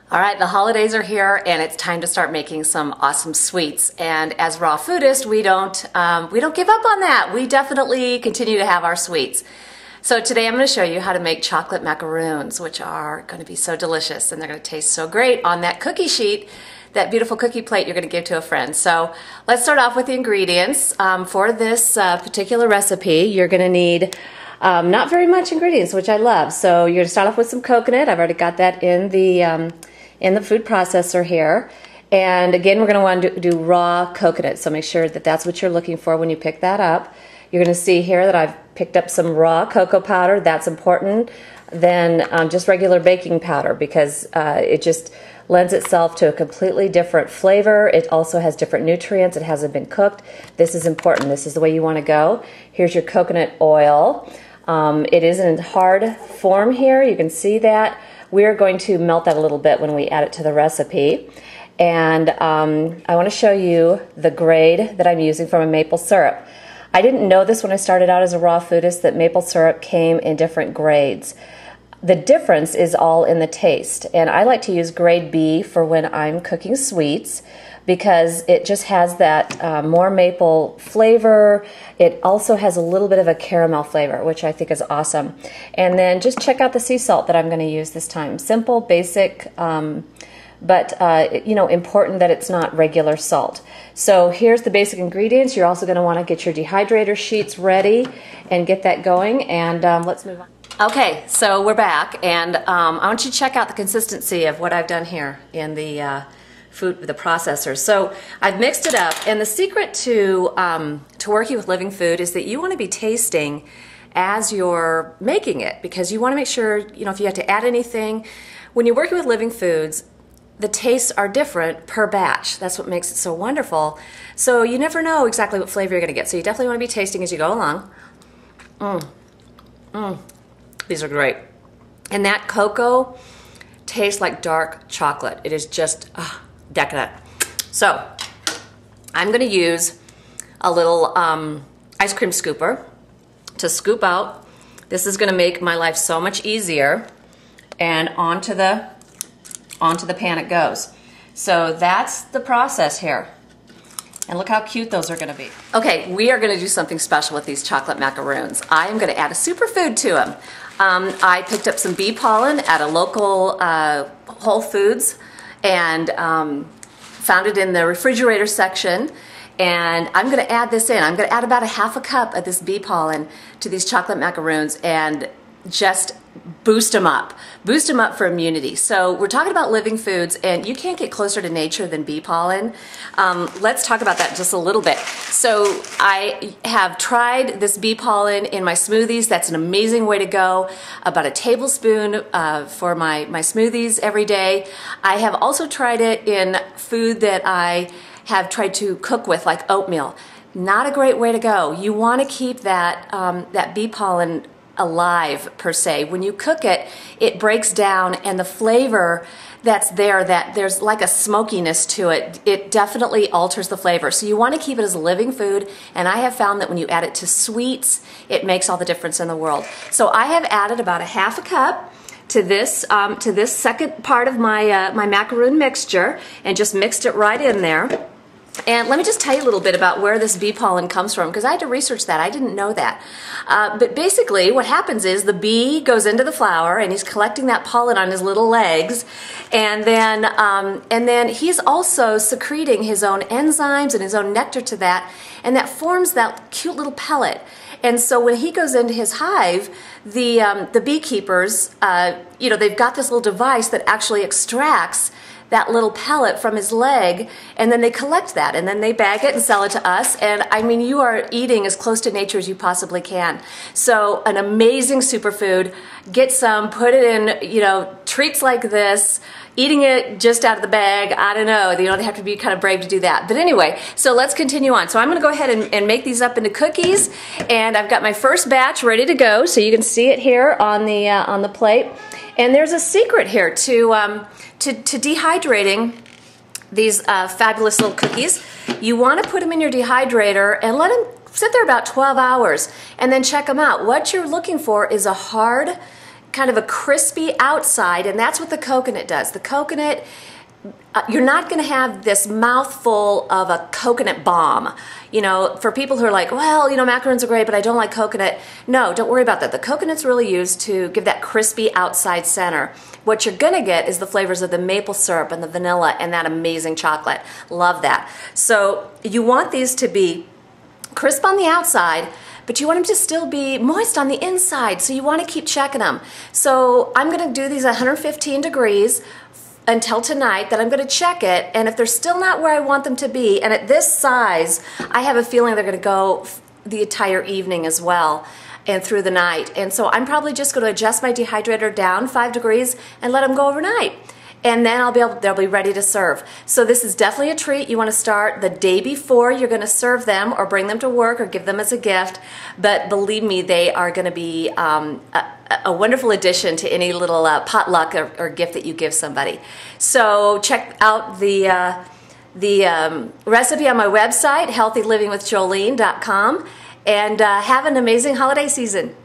All right, the holidays are here and it's time to start making some awesome sweets. And as raw foodists, we don't give up on that. We definitely continue to have our sweets. So today I'm going to show you how to make chocolate macaroons, which are going to be so delicious and they're going to taste so great on that cookie sheet, that beautiful cookie plate you're going to give to a friend. So let's start off with the ingredients. For this particular recipe, you're going to need not very much ingredients, which I love. So you're going to start off with some coconut. I've already got that in the food processor here. And again, we're going to want to do raw coconut, so make sure that that's what you're looking for when you pick that up. You're going to see here that I've picked up some raw cocoa powder. That's important than just regular baking powder because it just lends itself to a completely different flavor. It also has different nutrients. It hasn't been cooked. This is important. This is the way you want to go. Here's your coconut oil. It is in hard form here. You can see that. We're going to melt that a little bit when we add it to the recipe. And I want to show you the grade that I'm using from a maple syrup. I didn't know this when I started out as a raw foodist, that maple syrup came in different grades. The difference is all in the taste, and I like to use grade B for when I'm cooking sweets because it just has that more maple flavor. It also has a little bit of a caramel flavor, which I think is awesome. And then just check out the sea salt that I'm going to use this time. Simple, basic, but you know, important that it's not regular salt. So here's the basic ingredients. You're also going to want to get your dehydrator sheets ready and get that going, and let's move on. Okay, so we're back, and I want you to check out the consistency of what I've done here in the the processor. So I've mixed it up, and the secret to working with living food is that you want to be tasting as you're making it, because you want to make sure, you know, if you have to add anything, when you're working with living foods, the tastes are different per batch. That's what makes it so wonderful. So you never know exactly what flavor you're going to get. So you definitely want to be tasting as you go along. These are great. And that cocoa tastes like dark chocolate. It is just decadent. So I'm going to use a little ice cream scooper to scoop out. This is going to make my life so much easier. And onto the pan it goes. So that's the process here. And look how cute those are going to be. Okay, we are going to do something special with these chocolate macaroons. I am going to add a superfood to them. I picked up some bee pollen at a local Whole Foods and found it in the refrigerator section. And I'm going to add this in. I'm going to add about a ½ cup of this bee pollen to these chocolate macaroons and just boost them up for immunity. So we're talking about living foods, and you can't get closer to nature than bee pollen. Let's talk about that just a little bit. So I have tried this bee pollen in my smoothies. That's an amazing way to go. About a tablespoon for my smoothies every day. I have also tried it in food that I have tried to cook with, like oatmeal. Not a great way to go. You want to keep that that bee pollen alive, per se. When you cook it, it breaks down, and the flavor that's there, that there's like a smokiness to it, it definitely alters the flavor. So you want to keep it as a living food, and I have found that when you add it to sweets, it makes all the difference in the world. So I have added about a ½ cup to this second part of my my macaroon mixture, and just mixed it right in there. And let me just tell you a little bit about where this bee pollen comes from, because I had to research that. I didn't know that. But basically what happens is the bee goes into the flower and he's collecting that pollen on his little legs, and then he's also secreting his own enzymes and his own nectar to that, and that forms that cute little pellet. And so when he goes into his hive, the beekeepers, you know, they've got this little device that actually extracts that little pellet from his leg, and then they collect that, and then they bag it and sell it to us. And I mean, you are eating as close to nature as you possibly can. So an amazing superfood. Get some, put it in, you know, treats like this. Eating it just out of the bag, I don't know, you know, they have to be kind of brave to do that. But anyway, so let's continue on. So I'm going to go ahead and make these up into cookies, and I've got my first batch ready to go, so you can see it here on the plate. And there's a secret here to dehydrating these fabulous little cookies. You want to put them in your dehydrator and let them sit there about 12 hours, and then check them out. What you're looking for is a hard kind of a crispy outside, and that's what the coconut does. The coconut, you're not going to have this mouthful of a coconut bomb. You know, for people who are like, well, you know, macaroons are great, but I don't like coconut. No, don't worry about that. The coconut's really used to give that crispy outside center. What you're going to get is the flavors of the maple syrup and the vanilla and that amazing chocolate. Love that. So you want these to be crisp on the outside, but you want them to still be moist on the inside, so you want to keep checking them. So I'm going to do these at 115 degrees until tonight, then I'm going to check it, and if they're still not where I want them to be, and at this size, I have a feeling they're going to go the entire evening as well and through the night. And so I'm probably just going to adjust my dehydrator down 5 degrees and let them go overnight. And then they'll be ready to serve. So this is definitely a treat. You want to start the day before you're going to serve them, or bring them to work, or give them as a gift. But believe me, they are going to be a wonderful addition to any little potluck or gift that you give somebody. So check out the recipe on my website, healthylivingwithjolene.com, and have an amazing holiday season.